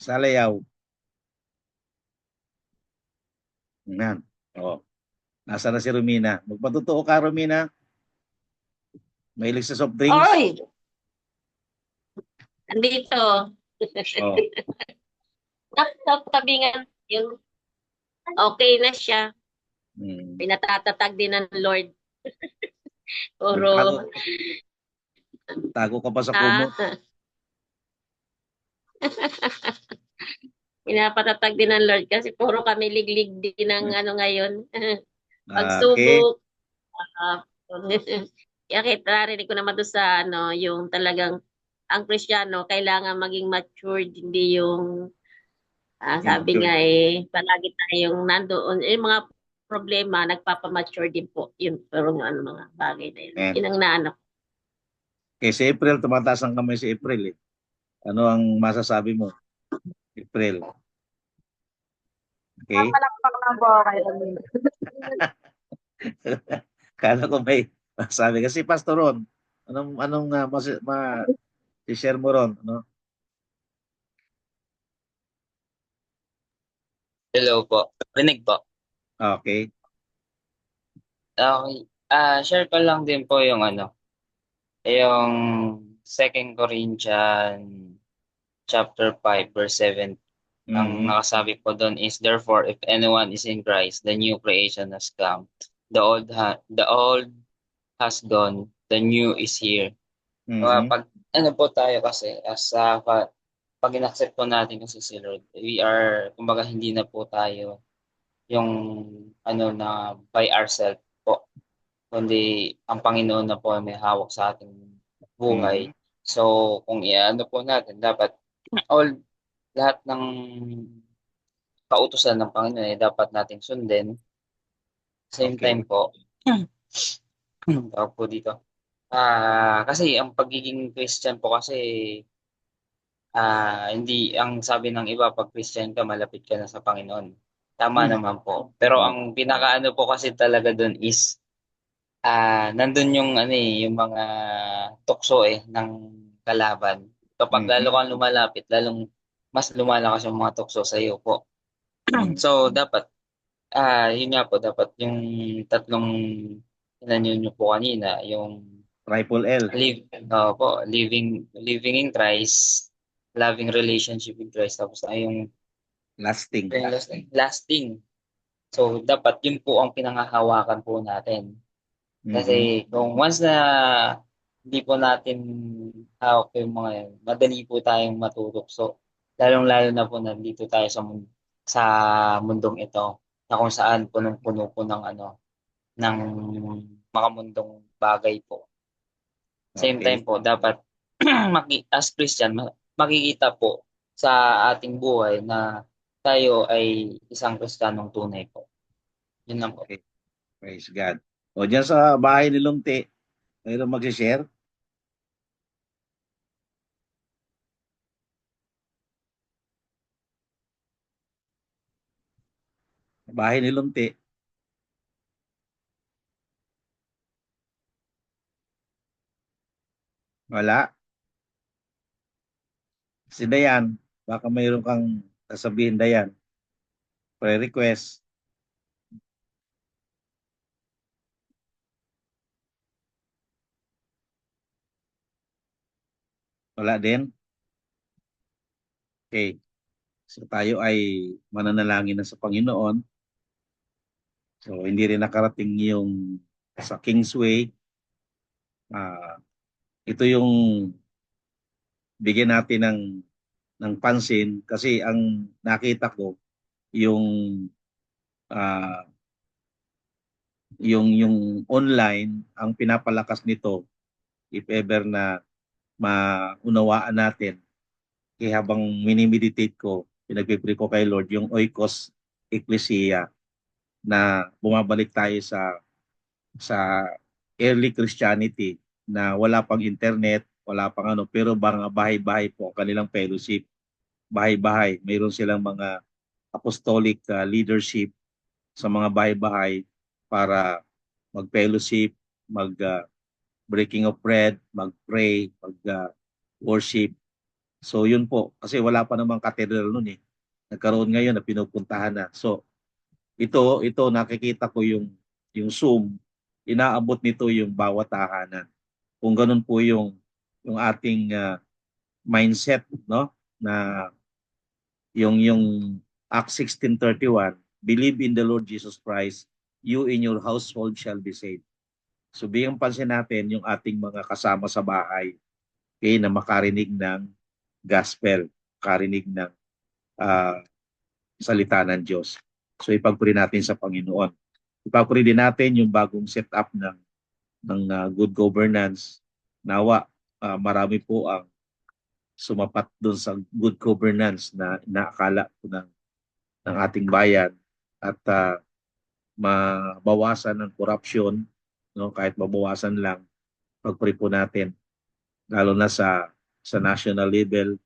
Sa Alayaw. Yan. Oh, nasa na si Romina? Magpatotoo ka, Romina. Mahilig sa soft drinks? Oy! Andito. Oh. Tabingan yung okay na siya. Hmm. Pinatatatag din ng Lord. Tago, Puro, tago ka pa sa ah, kumot. pinapatatag din ng Lord kasi puro kami liglig din ng ano ngayon. Okay. Pagsubok. ah, Kaya narinig ko naman doon sa ano, yung talagang ang Kristiyano kailangan maging matured, hindi yung sabi Immature. nga palagi tayong nandoon. Yung mga problema, nagpapamature din po. Yun, pero yung ano, mga bagay na yun. Amen. Yun ang naano. Okay, si April, tumataas ang kamay si April eh. Ano ang masasabi mo? April. Okay? Palakpak lang po kay Romina. Kala ko may masabi. Kasi Pastor Ron, anong share mo Ron? Ano? Hello po. Rinig po. Okay. Okay. Share ko lang din po yung yung Second Corinthians chapter 5 verse 7. Ang Mhm. nakasabi po doon is, therefore, if anyone is in Christ, the new creation has come. The old has gone, the new is here. Mhm. Pag ano po tayo kasi, pag in-accept po natin kasi si Lord, we are, kumbaga hindi na po tayo yung na by ourselves po, kundi ang Panginoon na po ay may hawak sa ating buhay. Mhm. So, kung iano po natin, dapat all lahat ng kautusan ng Panginoon ay dapat nating sundin. Same Okay. time po, tawag po dito. Kasi ang pagiging Christian po kasi hindi ang sabi ng iba pag Christian ka malapit ka na sa Panginoon. Tama naman po. Pero Oh. ang pinakaano po kasi talaga doon is nandun yung yung mga tukso ng kalaban. Kapag Mhm. lalo kang lumalapit, lalong mas lumalakas yung mga tukso sa iyo po. Mhm. So dapat yun nga po dapat yung tatlong inanyo nyo po kanina, yung Triple L. living in Christ, loving relationship with Christ, tapos yung Lasting. lasting. So dapat yun po ang pinangahawakan po natin. Mhm. Kasi kung once na hindi po natin hawak yung mga yun, madali po tayong matutokso. Lalong-lalo na po nandito tayo sa mundong ito na kung saan punong-puno po ng mga mundong bagay po. Same Okay. time po, dapat as Christian, makikita po sa ating buhay na tayo ay isang Kristiyanong tunay po. Yun lang po. Okay. Praise God. O dyan sa bahay ni Lumti, mayroong mag-share? Bahay ni Lumti. Wala. Si Dayan, baka mayroon kang sasabihin, Dayan. Prayer request. Wala din. Okay. So tayo ay mananalangin na sa Panginoon. So hindi rin nakarating yung sa Kingsway. Ah, ito yung bigyan natin ng pansin kasi ang nakita ko yung ah, yung online, ang pinapalakas nito, if ever na maunawaan natin, kaya habang minimeditate ko, pinagpipray ko kay Lord, yung oikos ecclesia, na bumabalik tayo sa early Christianity, na wala pang internet, wala pang ano, pero mga bahay-bahay po ang kanilang fellowship. Bahay-bahay, mayroon silang mga apostolic leadership sa mga bahay-bahay para mag-fellowship, mag breaking of bread, mag-pray, mag-worship. So yun po, kasi wala pa namang cathedral noon eh. Nagkaroon ngayon na pinupuntahan na. So ito nakikita ko yung Zoom, inaabot nito yung bawat tahanan. Kung ganun po yung ating mindset, no? Na yung Acts 16:31, believe in the Lord Jesus Christ, you in your household shall be saved. So bigyan pansin natin yung ating mga kasama sa bahay, okay, na makarinig ng gospel, makarinig ng ah, salita ng Diyos. So ipagpuri natin sa Panginoon. Ipagpuri din natin yung bagong setup ng good governance. Nawa, marami po ang sumapat doon sa good governance na inaakala po ng ating bayan, at mabawasan ng corruption, no, kahit mabawasan lang, pagpuri po natin, lalo na sa national level,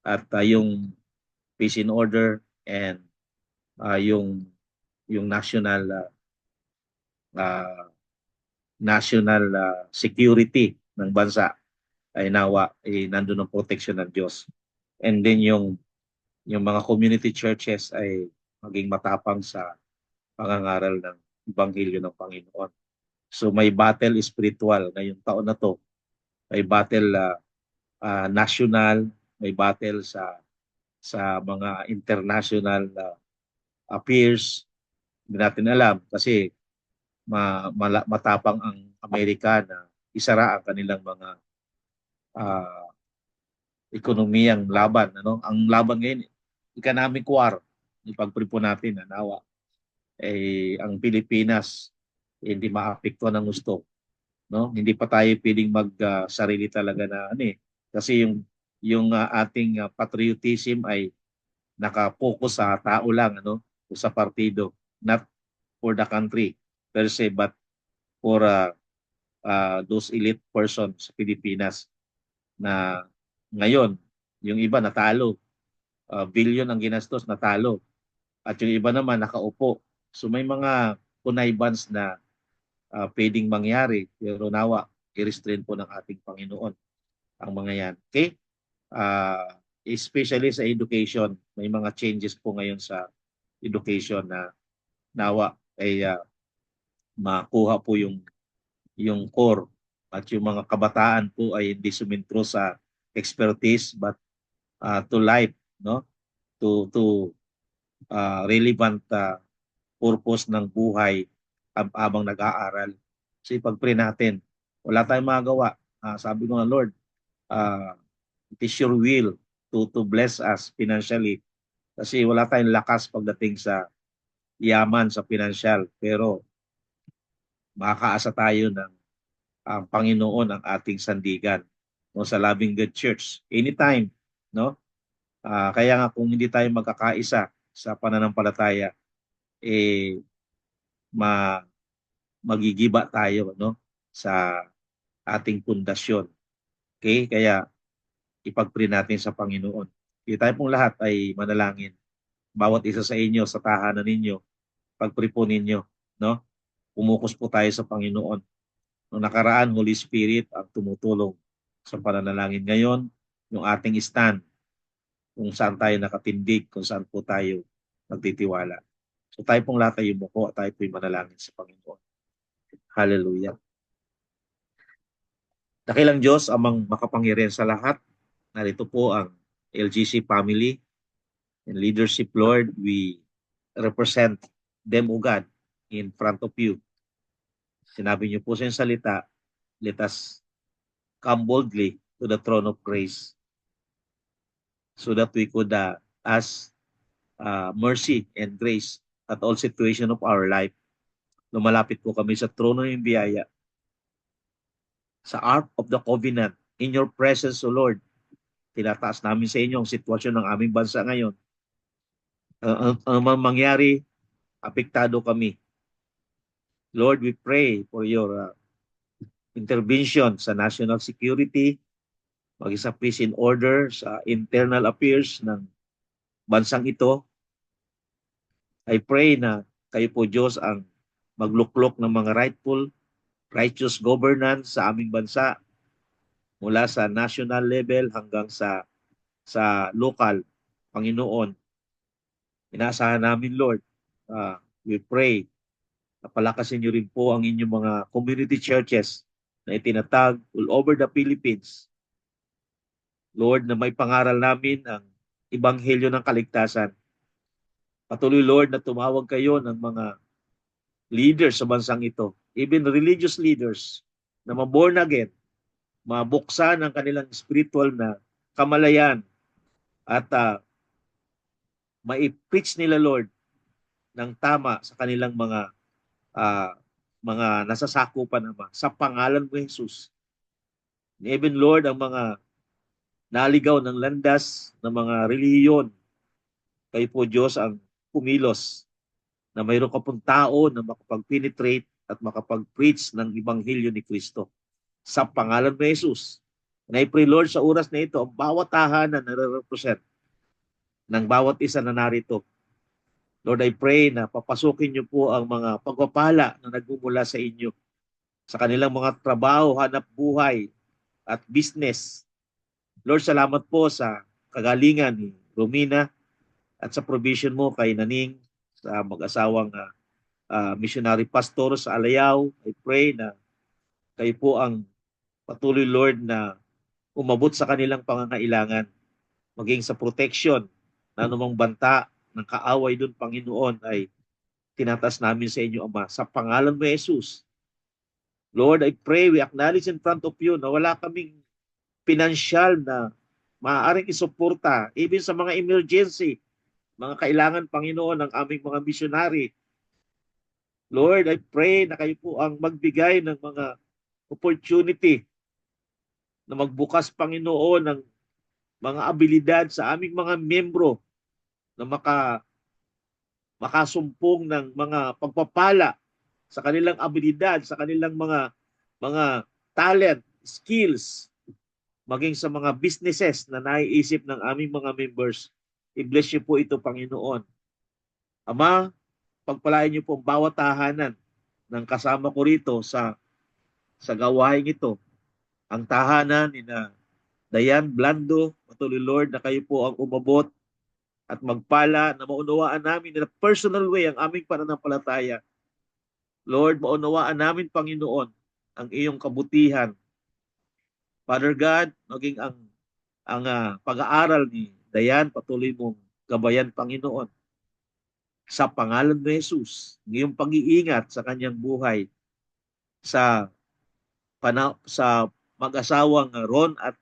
at yung peace in order, and yung uh, national security ng bansa ay nawa nandun ang protection ng Diyos. And then yung mga community churches ay maging matapang sa pangangaral ng Ebanghelyo ng Panginoon. So may battle spiritual ngayong taon na to. May battle national, may battle sa mga international affairs. Hindi natin alam kasi matapang ang Amerika na isara ang kanilang mga uh, ekonomiyang laban. Ano? Ang laban ngayon, economic war. Ipagpuri po natin, nawa. Ang Pilipinas, hindi maapektuhan ng gusto. No? Hindi pa tayo pwedeng mag-sarili talaga na ano eh. Kasi yung ating patriotism ay nakapokus sa tao lang, ano? O sa partido. Not for the country per se, but for those elite persons sa Pilipinas na ngayon, yung iba natalo. Billion ang ginastos, natalo. At yung iba naman nakaupo. So may mga connivance na pwedeng mangyari. Pero nawa, i-restrain po ng ating Panginoon ang mga yan. Okay? Especially sa education, may mga changes po ngayon sa education na nawa ay makuha po yung core, at yung mga kabataan po ay hindi sumentro sa expertise but to life, no, to relevant purpose ng buhay habang nag-aaral. So ipag-pray natin, wala tayong magawa. Sabi ko nga, Lord, it is your will to bless us financially, kasi wala tayong lakas pagdating sa yaman, sa financial, pero makakaasa tayo ng ang Panginoon ang ating sandigan, no, sa Loving God Church anytime, no. Kaya nga kung hindi tayo magkakaisa sa pananampalataya, ma magigiba tayo, no, sa ating pundasyon. Okay? Kaya ipagpray natin sa Panginoon. Kaya tayo pong lahat ay manalangin. Bawat isa sa inyo, sa tahanan ninyo, pagpray po ninyo, no? Umukus po tayo sa Panginoon. Noong nakaraan, Holy Spirit ang tumutulong sa pananalangin. Ngayon, yung ating stand, kung saan tayo nakatindig, kung saan po tayo nagtitiwala. So tayo pong lahat ay yumuko at tayo po'y manalangin sa Panginoon. Hallelujah. Dakilang Diyos, amang makapangyarihan sa lahat. Narito po ang LGC family and leadership, Lord. We represent them, O God, in front of you. Sinabi niyo po sa salita, let us come boldly to the throne of grace so that we could ask mercy and grace at all situation of our life. lumalapit po kami sa trono ng biyaya, sa Ark of the Covenant. In your presence, O Lord, tinataas namin sa inyo ang sitwasyon ng aming bansa ngayon. Ang mangyari, apektado kami. Lord, we pray for your intervention sa national security, maging sa peace and order, sa internal affairs ng bansang ito. I pray na kayo po, Diyos, ang magluklok ng mga righteous governance sa aming bansa mula sa national level hanggang sa local. Panginoon, inaasahan namin, Lord, we pray na palakasin niyo rin po ang inyong mga community churches na itinatag all over the Philippines. Lord, na may pangaral namin ang ebanghelyo ng kaligtasan. Patuloy, Lord, na tumawag kayo ng mga leaders sa bansang ito, even religious leaders, na ma-born again, mabuksan ang kanilang spiritual na kamalayan at ma-preach nila, Lord, ng tama sa kanilang mga nasasakupan, Ama, sa pangalan mo, Jesus. Even, Lord, ang mga naligaw ng landas ng mga relihiyon, kayo po, Diyos, ang kumilos na mayroon ka pong tao na makapag-penetrate at makapag-preach ng Ebanghelyo ni Kristo. Sa pangalan mo, Jesus. And I pray, Lord, sa oras na ito, ang bawat tahanan na nare-represent ng bawat isa na narito, Lord, I pray na papasukin niyo po ang mga pagpapala na nagmumula sa inyo sa kanilang mga trabaho, hanap buhay at business. Lord, salamat po sa kagalingan ni Romina at sa provision mo kay Naning, sa mag-asawang missionary pastor sa Alayaw. I pray na kayo po ang patuloy, Lord, na umabot sa kanilang pangangailangan, maging sa protection na anumang banta ng kaaway doon, Panginoon, ay tinatas namin sa inyo, Ama, sa pangalan mo, Jesus. Lord, I pray, we acknowledge in front of you na wala kaming pinansyal na maaaring isuporta, even sa mga emergency, mga kailangan, Panginoon, ng aming mga missionary. Lord, I pray na kayo po ang magbigay ng mga opportunity na magbukas, Panginoon, ng mga abilidad sa aming mga membro na makasumpong ng mga pagpapala sa kanilang abilidad, sa kanilang mga talent, skills, maging sa mga businesses na naiisip ng aming mga members. I-bless niyo po ito, Panginoon. Ama, pagpalain niyo po ang bawat tahanan ng kasama ko rito sa gawain ito. Ang tahanan ni na Dayan Blando, patuloy, Lord, na kayo po ang umabot at magpala na maunawaan namin in a personal way ang aming pananampalataya. Lord, maunawaan namin, Panginoon, ang iyong kabutihan. Father God, maging ang pag-aaral ni Dayan, patuloy mong gabayan, Panginoon. Sa pangalan ni Jesus, ng iyong pag-iingat sa kanyang buhay, sa mag-asawang Ron at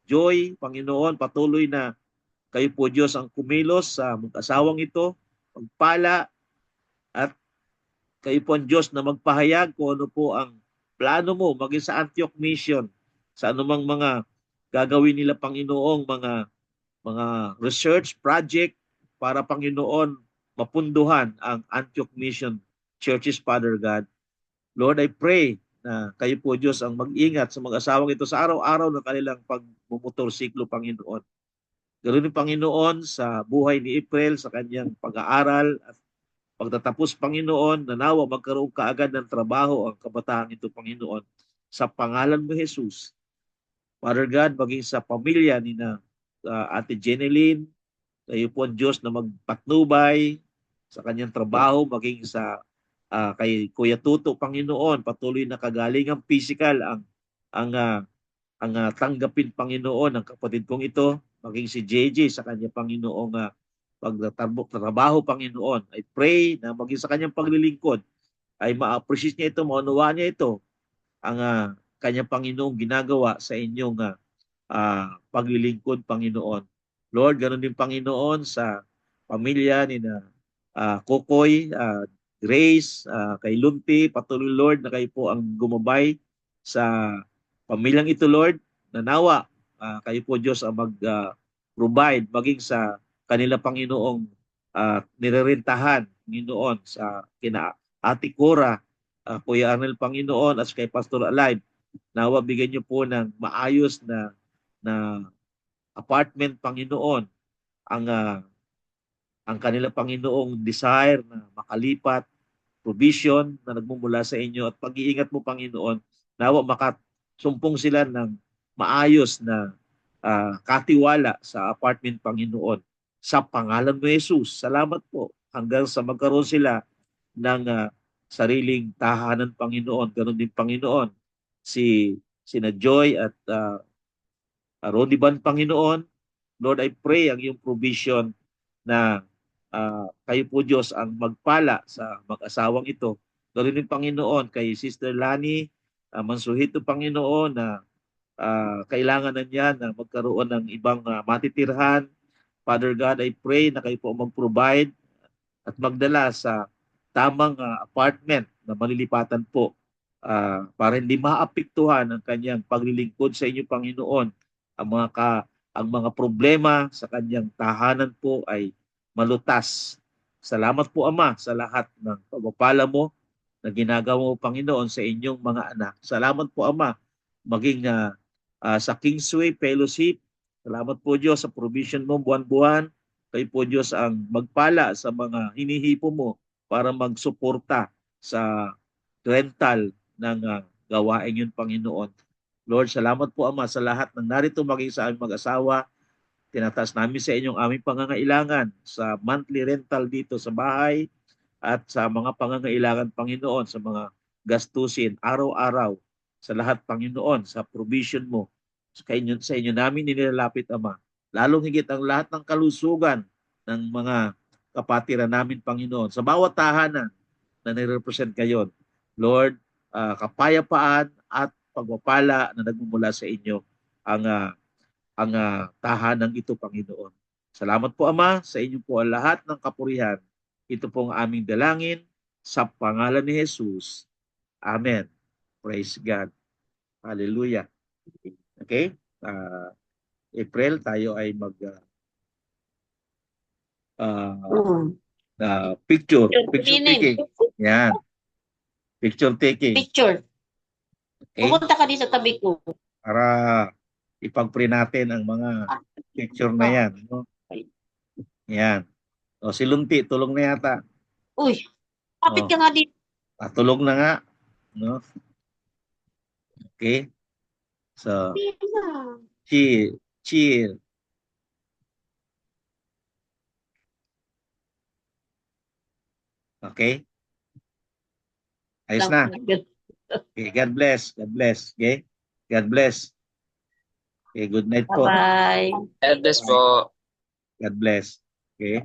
Joy, Panginoon, patuloy na kayo po, Diyos, ang kumilos sa mag-asawang ito, magpala, at kayo po ang Diyos na magpahayag kung ano po ang plano mo maging sa Antioch Mission, sa anumang mga gagawin nila, Panginoong mga research project para, Panginoon, mapunduhan ang Antioch Mission Churches, Father God. Lord, I pray na kayo po, Diyos, ang mag-ingat sa mag-asawang ito sa araw-araw ng kanilang pagmumotorsiklo, Panginoon. Ganoon din, Panginoon, sa buhay ni April, sa kanyang pag-aaral at pagtatapos, Panginoon, na nawa magkaroon kaagad ng trabaho ang kabataan ito, Panginoon. Sa pangalan mo, Jesus. Father God, maging sa pamilya ni na Ate Jeneline, kayo po ang Diyos na magpatnubay sa kanyang trabaho, maging sa kay Kuya Tuto, Panginoon, patuloy na kagalingang physical ang tanggapin, Panginoon, ng kapatid kong ito, maging si JJ sa kanya, Panginoong pagtatrabaho, Panginoon. I pray na maging sa kanyang paglilingkod ay ma-appreciate niya ito, maunawaan niya ito, ang kanyang Panginoong ginagawa sa inyong paglilingkod, Panginoon. Lord, ganoon din, Panginoon, sa pamilya ni na Kokoy, Grace, kay Lunti, patuloy Lord na kayo po ang gumabay sa pamilyang ito Lord. Nanawa, kayo po Diyos ang mag-provide maging sa kanila Panginoong nirerentahan, Panginoon, sa kina Ate Cora, Kuya Arnel Panginoon, at kay Pastor Alive. Nawa bigyan niyo po ng maayos na apartment, Panginoon, ang kanila Panginoong desire na makalipat, provision na nagmumula sa inyo at pag-iingat mo, Panginoon, nawa makasumpong sila ng maayos na katiwala sa apartment, Panginoon. Sa pangalan mo, Jesus, salamat po hanggang sa magkaroon sila ng sariling tahanan, Panginoon. Ganon din, Panginoon, sina Joy at Rodiban, Panginoon. Lord, I pray ang iyong provision na kayo po Diyos ang magpala sa mag-asawang ito. Ganoon din, Panginoon, kay Sister Lani Mansuhito, Panginoon, na kailangan na niya na magkaroon ng ibang matitirhan. Father God, I pray na kayo po mag-provide at magdala sa tamang apartment na malilipatan po para hindi maapektuhan ang kanyang paglilingkod sa inyo, Panginoon. Ang mga problema sa kanyang tahanan po ay malutas. Salamat po, Ama, sa lahat ng pagpapala mo na ginagawa mo, Panginoon, sa inyong mga anak. Salamat po, Ama, maging sa Kingsway Fellowship. Salamat po, Diyos, sa provision mo buwan-buwan. Kayo po, Diyos, ang magpala sa mga hinihipo mo para magsuporta sa rental ng gawain yun, Panginoon. Lord, salamat po, Ama, sa lahat ng narito maging sa aming mag-asawa. Tinataas namin sa inyong aming pangangailangan sa monthly rental dito sa bahay at sa mga pangangailangan, Panginoon, sa mga gastusin araw-araw, sa lahat, Panginoon, sa provision mo. Sa inyo namin nilalapit, Ama. Lalong higit ang lahat ng kalusugan ng mga kapatiran namin, Panginoon. Sa bawat tahanan na nirepresent kayo, Lord, kapayapaan at pagpapala na nagmumula sa inyo ang tahanang ito, Panginoon. Salamat po, Ama, sa inyo po ang lahat ng kapurihan. Ito po ang aming dalangin sa pangalan ni Jesus. Amen. Praise God. Hallelujah. Okay? April, tayo ay mag picture taking. Yan. Picture taking. Picture. Okay? Pupunta ka dito sa tabi ko. Para ipag-pray natin ang mga picture na yan. No? Yan. O, si Lunti, tulong na yata. Uy, kapit ka nga dito. Tulong na nga. No? Okay. So, chill. Okay? Ayos na. Okay, God bless. God bless. Okay? God bless. Okay, good night po. Bye-bye. God bless po. God bless. Okay?